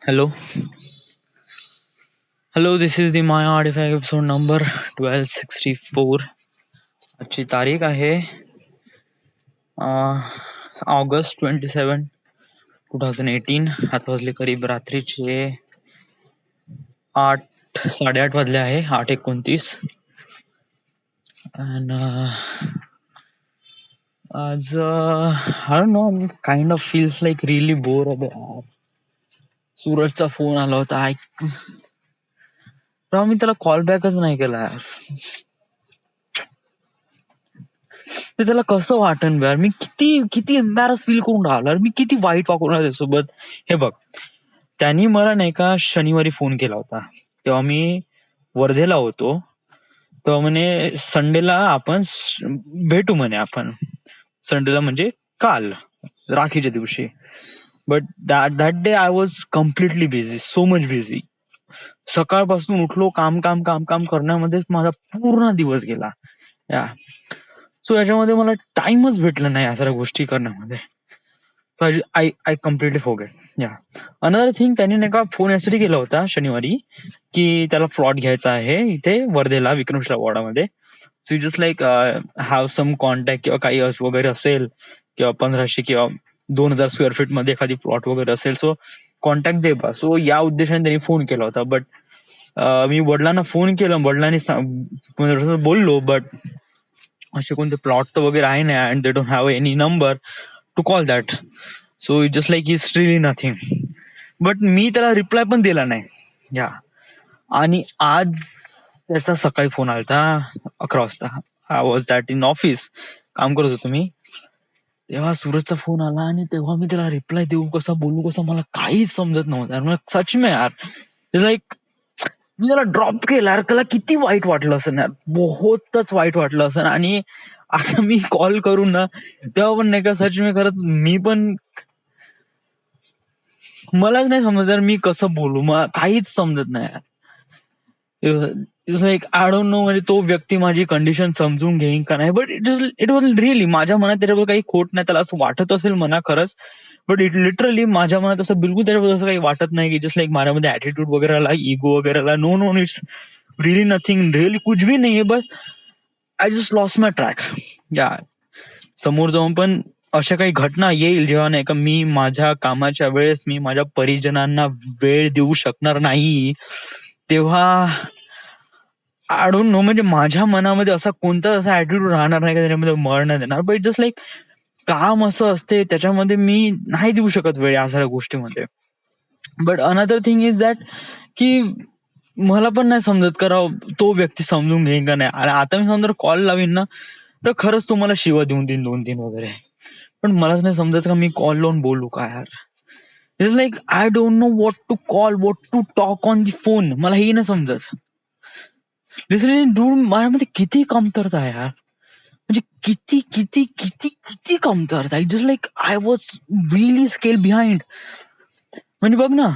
Hello, hello. This is the Maya Artifact episode number 1264. आजची तारीख आहे August 27, 2018. आता वाजले करीब रात्रीचे 8:30 वाजले आहे, 8:29. And आज I don't know, kind of feels like really bored. सूरजचा फोन आला होता. मी त्याला कॉल बॅकच नाही केला यार. ते त्याला कसं वाटन यार, मी किती किती एम्बॅरस फील करून राहिलो, मी किती वाईट वागून राहिलो त्यासोबत. हे बघ, त्यांनी मला नाही का शनिवारी फोन केला होता, तेव्हा मी वर्धेला होतो. तेव्हा म्हणे संडेला आपण भेटू म्हणे, आपण संडेला म्हणजे काल राखीच्या दिवशी. But that day I was completely busy, so much busy. सकाळपासून उठलो, काम काम काम काम करण्यामध्येच माझा पूर्ण दिवस गेला या. सो याच्यामध्ये मला टाइमच भेटला नाही या सगळ्या गोष्टी करण्यामध्ये. I completely forget. या अनदर थिंग, त्यांनी नाही का फोन यासाठी केला होता शनिवारी की त्याला प्लॉट घ्यायचा आहे इथे वर्धेला विक्रमशिला वॉर्डामध्ये. So you just like have some contact किंवा काही वगैरे असेल, किंवा 1500 किंवा 2000 स्क्वेअर फीट मध्ये एखादी प्लॉट वगैरे असेल, सो कॉन्टॅक्ट दे बा. सो या उद्देशाने त्यांनी फोन केला होता. बट मी वडिलांना फोन केला, वडिलांनी बोललो, बट असे कोणते प्लॉट तर वगैरे आहे नाही, and they don't have any number to call that. So it just like is really nothing. But मी त्याला रिप्लाय पण दिला नाही या. आणि आज त्याचा सकाळी फोन आलता 11 वाजता. I was that in office, काम करत होतो मी. तेव्हा सूरजचा फोन आला आणि तेव्हा मी त्याला रिप्लाय देऊ कसा, बोलू कसं, मला काहीच समजत नव्हतं. मला सच में यार, लाईक मी त्याला ड्रॉप केला यार. त्याला किती वाईट वाटलं असं यार, बहुतच वाईट वाटलं असं. आणि आता मी कॉल करून ना, तेव्हा पण नाही का, सच में खरंच मी पण, मलाच नाही समजत यार मी कसं बोलू, मला काहीच समजत नाही यार. लाईक आय डोंट नो, म्हणजे तो व्यक्ती माझी कंडिशन समजून घेईन का नाही. बट इट वॉज रिअली, माझ्या मनात त्याच्याबद्दल काही खोट नाही. त्याला असं वाटत असेल म्हणा खरंच, बट इट लिटरली माझ्या मनात असं बिलकुल त्याच्याबद्दल असं काही वाटत नाही की जस्ट लाईक माझ्यामध्ये ऍटिट्यूड वगैरे आला, इगो वगैरे आला. No no, it's really nothing, really कुछ भी नाही आहे. बस I just lost my track या. समोर जाऊन पण अशा काही घटना येईल जेव्हा नाही का मी माझ्या कामाच्या वेळेस मी माझ्या परिजनांना वेळ देऊ शकणार नाही, तेव्हा आय डोंट नो, म्हणजे माझ्या मनामध्ये असा कोणता असा ऍटिट्यूड राहणार नाही का त्याच्यामध्ये मळ नाही देणार. बट जस्ट लाईक काम असं असते, त्याच्यामध्ये मी नाही देऊ शकत वेळ या सगळ्या गोष्टीमध्ये. But another thing is that की मला पण नाही समजत करावं तो व्यक्ती समजून घेईन का नाही. आणि आता मी समजा कॉल लावीन ना, तर खरंच तुम्हाला शिवा देऊन देईन 2-3 वगैरे. पण मलाच नाही समजत का मी कॉल लावून बोलू का यार. It's like I don't know what to call, what to talk on the phone. मला हेही नाही समजत. लिटरली डूड, माझ्यामध्ये किती कमतरता आहे यार, म्हणजे किती किती किती किती कमतरता. Just like I was really scale behind. म्हणजे बघ ना,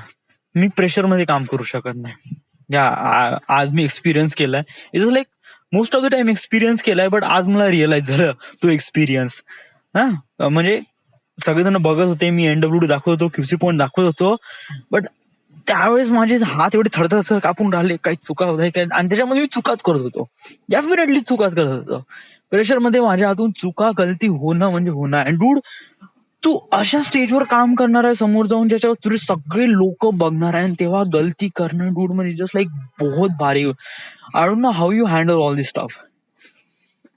मी प्रेशर मध्ये काम करू शकत नाही या. आज मी एक्सपिरियन्स केलाय. It is like most of the time experience केलाय, बट आज मला रिअलाइज झालं तो एक्सपिरियन्स. हा म्हणजे सगळेजण बघत होते, मी एनडब्ल्यूडी दाखवत होतो, क्यूसी पॉईंट दाखवत होतो, बट त्यावेळेस माझे हात एवढे थरथर कापून राहिले, काही चुका होत काय, आणि त्याच्यामध्ये मी चुकाच करत होतो, डेफिनेटली चुकाच करत होतो. प्रेशर मध्ये माझ्या हातून चुका गलती होणं म्हणजे होणं. अँड डूड, तू अशा स्टेजवर काम करणार आहे समोर जाऊन ज्याच्यावर तुझे सगळे लोक बघणार आहे, आणि तेव्हा गलती करणं डूड म्हणजे जस्ट लाईक बहुत भारी. I don't know how you handle all this stuff.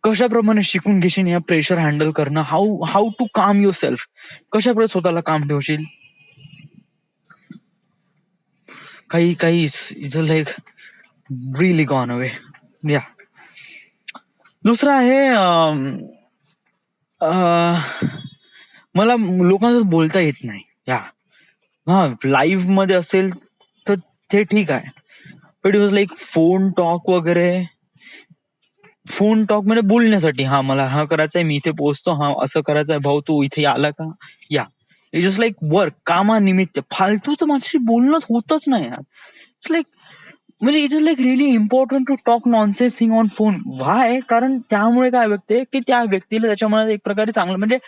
कशाप्रमाणे शिकून घेशील या प्रेशर हँडल करणं, how to calm your self, कशाप्रकारे स्वतःला काम ठेवशील. काही it's like really gone away या. दुसरं आहे, मला लोकांचं बोलता येत नाही या. हा, लाईव्ह मध्ये असेल तर ते ठीक आहे, but it was like phone talk वगैरे. फोन टॉक म्हणजे बोलण्यासाठी, हा मला हा करायचंय, मी इथे पोहोचतो, हा असं करायचंय, भाऊ तू इथे आला का या. इट जस्ट लाईक वर्क, कामानिमित्त फालतूच माझ्याशी बोलणंच होतच नाही यार. इट्स लाईक म्हणजे it is like really important to talk nonsense thing on phone. Why? कारण त्यामुळे काय व्यक्ती की त्या व्यक्तीला त्याच्या मनात एक प्रकारे चांगलं म्हणजे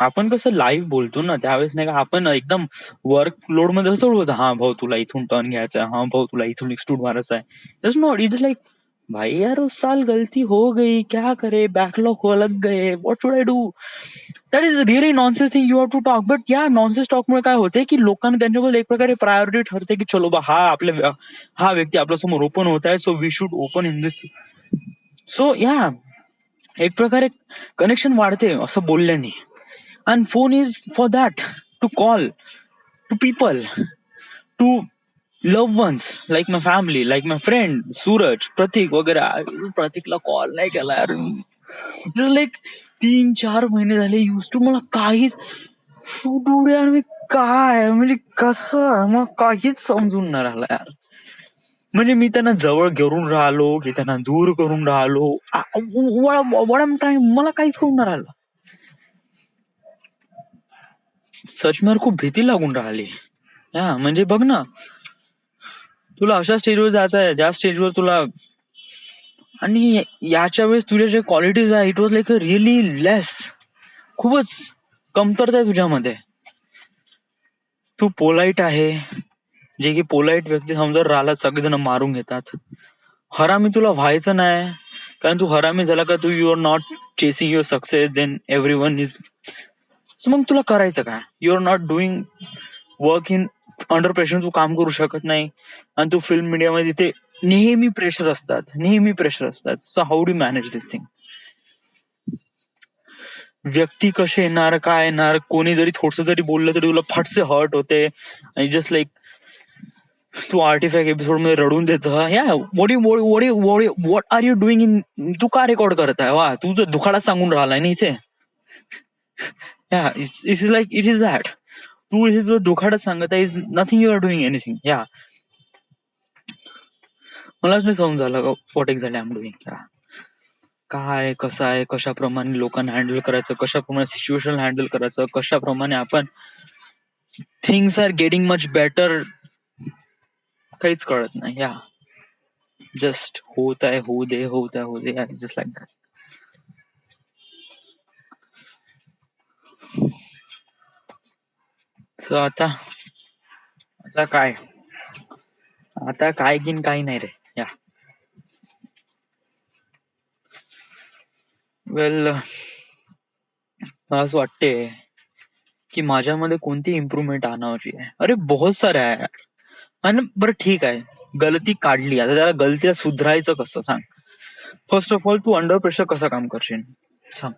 आपण कसं लाईव्ह बोलतो ना त्यावेळेस नाही का आपण एकदम वर्क लोड मध्ये असं बोलतो, हा भाऊ तुला इथून टर्न घ्यायचा आहे, हा भाऊ तुला इथून एक्सट्रूड मारायचा आहे. Just not it is like भाई यार उस साल गलती हो गई क्या करे, बैकलॉग हो लग गए, what should I do. That is really nonsense thing you have to talk. But या नॉनसेन्स टॉकमुळे काय होते की लोकांना त्यांच्याबद्दल एक प्रकारे प्रायोरिटी ठरते की चलो बा हा व्यक्ती आपल्यासमोर ओपन होत आहे, so we should open in this. So या एक प्रकारे कनेक्शन वाढते असं बोलल्याने. And phone is for that, to call to people, to love ones like my family, like my friend Suraj, Prateek वगैरे. प्रतीकला कॉल नाही केला यार लाईक 3-4 महिने झाले. युज टू मला काहीच यार मी काय म्हणजे कसं मग काहीच समजून नाही राहिला यार. म्हणजे मी त्यांना जवळ घेऊन राहिलो की त्यांना दूर करून राहिलो, मला काहीच करून नाही राहिलं. सचमेर खूप भीती लागून राहिली. हा म्हणजे बघ ना, तुला अशा स्टेजवर जायचं आहे ज्या स्टेजवर तुला, आणि याच्या वेळेस तुझ्या जे क्वालिटीज आहे it was like a really less. खूपच कमतरता आहे तुझ्यामध्ये. तू पोलाईट आहे, जे की पोलाईट व्यक्ती समजून राहिला सगळेजण मारून घेतात. हरामी तुला व्हायचं नाही, कारण तू हरामी झाला का तू you are not chasing your success, then every one is. So मग तुला करायचं काय? You are not doing work in under pressure, तू काम करू शकत नाही. आणि तू फिल्म मीडियामध्ये तिथे नेहमी प्रेशर असतात. So how do manage this thing? व्यक्ती कसे येणार, काय येणार, कोणी जरी थोडस जरी बोललं तरी तुला फटसे हर्ट होते. आणि जस्ट लाईक तू आर्टिफॅक्ट एपिसोड मध्ये रडून देतं, या what are you doing in, तू का रेकॉर्ड करताय, वा तू जर दुखाडा सांगून राहिलाय ना इथे. या it is like it is that, तू इथे जो दुखाडा सांगत आहे is nothing, you are doing anything. या मलाच नाही समजून झालं what exactly I am doing. काय कसं आहे, कशाप्रमाणे लोकांना हँडल करायचं, कशाप्रमाणे सिच्युएशन हँडल करायचं, कशाप्रमाणे आपण things are getting much better, काहीच कळत नाही. या जस्ट होत आहे, होऊ दे, जस्ट लाईक दॅट. सो आता काय की काही नाही रे. या वेल मला असं वाटते की माझ्यामध्ये कोणती इम्प्रुव्हमेंट आणायची आहे. अरे बहुत सारे आहे. आणि बरं ठीक आहे, गलती काढली, आता त्याला गलतीला सुधारायचं कसं सांग. फर्स्ट ऑफ ऑल तू अंडर प्रेशर कसं काम करशील सांग.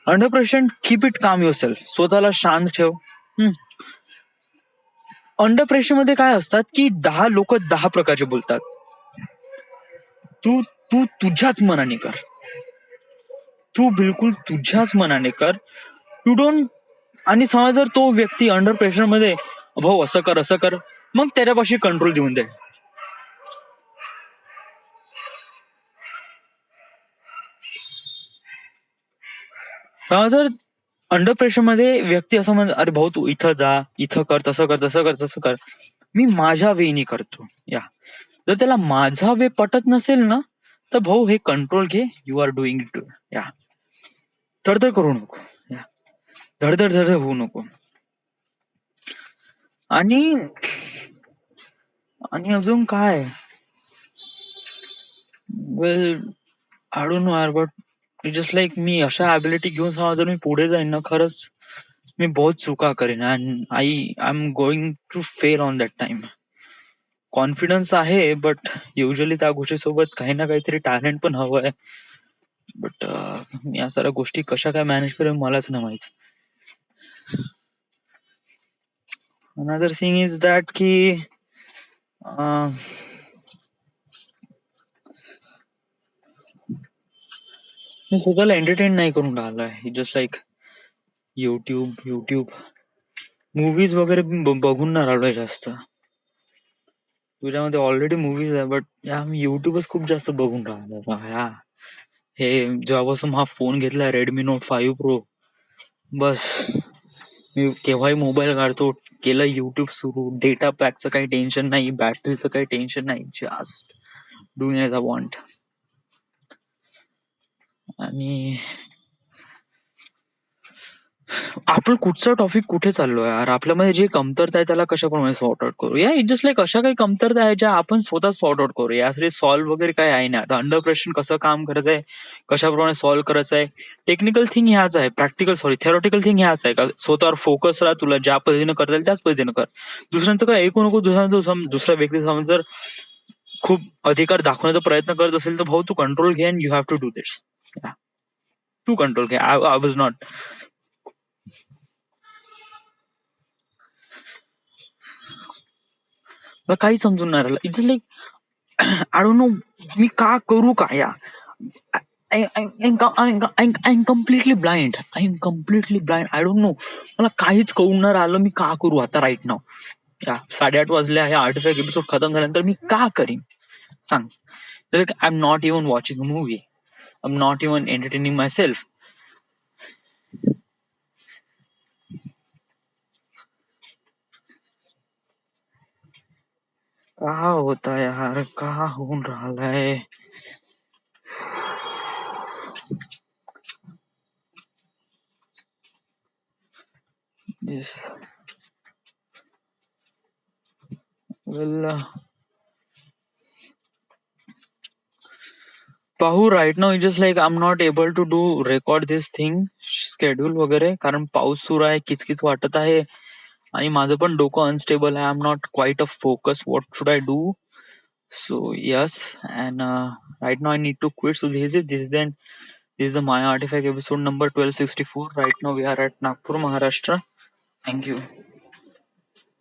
Under pressure keep it calm your self, स्वतःला शांत ठेव. अंडर प्रेशर मध्ये काय असतात की 10 लोक 10 प्रकारचे बोलतात. तू तू तुझ्याच मनाने कर, तू बिलकुल तुझ्याच मनाने कर. You don't. आणि समजा जर तो व्यक्ती अंडर प्रेशर मध्ये भाऊ असं कर, मग त्याच्यापाशी कंट्रोल देऊन दे. जर अंडर प्रेशर मध्ये व्यक्ती असं म्हणत अरे भाऊ तू इथं जा, इथं कर, तसं कर, मी माझ्या वेनी करतो. या जर त्याला माझा वे पटत नसेल ना तर भाऊ हे कंट्रोल घे, यू आर डुईंग इट. या धडधड करू नको, या धडधड होऊ नको. आणि अजून काय, वेल आय डोंट नो यार, बट जस्ट लाईक मी अशा ऍबिलिटी घेऊन जर मी पुढे जाईन ना, खरंच मी बहुत चुका करेन. And I am going to fail on that time. Confidence आहे बट युजली त्या गोष्टीसोबत काही ना काहीतरी टॅलेंट पण हवं आहे. बट मी या साऱ्या गोष्टी कशा काय मॅनेज करेन मलाच नाही माहिती. अनदर थिंग इज दॅट की मी स्वतःला एंटरटेन नाही करून राहिलोय. जस्ट लाईक युट्यूब मूवीज वगैरे बघून नाही राहिलोय जास्त. तुझ्यामध्ये ऑलरेडी मूवीज आहे, बट या मी युट्यूबच खूप जास्त बघून राहिलो. या हे जेव्हापासून हा फोन घेतलाय रेडमी नोट 5 प्रो, बस मी केव्हाही मोबाईल काढतो, केलं युट्यूब सुरू, डेटा पॅकचं काही टेन्शन नाही, बॅटरीचं काही टेन्शन नाही, just doing as I want. आणि आपण कुठचा टॉपिक कुठे चाललोय यार? आपल्यामध्ये जे कमतरता आहे त्याला कशाप्रमाणे सॉर्ट आउट करू? या इट जस्ट लाईक अशा काही कमतरता आहे ज्या आपण स्वतः सॉर्ट आउट करू. यासाठी सॉल्व्ह वगैरे काय आहे ना. आता अंडर प्रेशर कसं काम करायचं आहे, कशाप्रमाणे सॉल्व्ह करायचं आहे, टेक्निकल थिंग ह्याच आहे, थेरोटिकल थिंग ह्याच आहे. का स्वतःवर फोकस राहा, तुला ज्या पद्धतीनं करता येईल त्याच पद्धतीनं कर. दुसऱ्यांचं काय ऐकू नको. दुसऱ्या व्यक्ती समोर जर खूप अधिकार दाखवण्याचा प्रयत्न करत असेल तर भाऊ तू कंट्रोल घे and you have to do this. तू कंट्रोल घे. I was not. मला काही समजून नाही राहिलं. It's like I don't know मी का करू का या. I am completely blind. I don't know. मला काहीच कळून नाही राहिलं मी का करू आता राईट नाव. या 8:30 वाजले आहे. 8 एपिसोड खतम झाल्यानंतर मी का करीन सांग. I am not even watching a movie. I am not even entertaining myself. का होता यार, का होऊन राहिलाय. Yes. Well, पाहू. Right now just like I am not able to do record this thing schedule वगैरे, कारण पाऊस सुरू आहे, किचकिच वाटत आहे आणि माझं पण डोकं अनस्टेबल आहे. I am not quite a focus. What should I do? So yes, and right now I need to quit. So this is the Maya Artifact episode number 1264. Right now we are at Nagpur, Maharashtra. Thank you.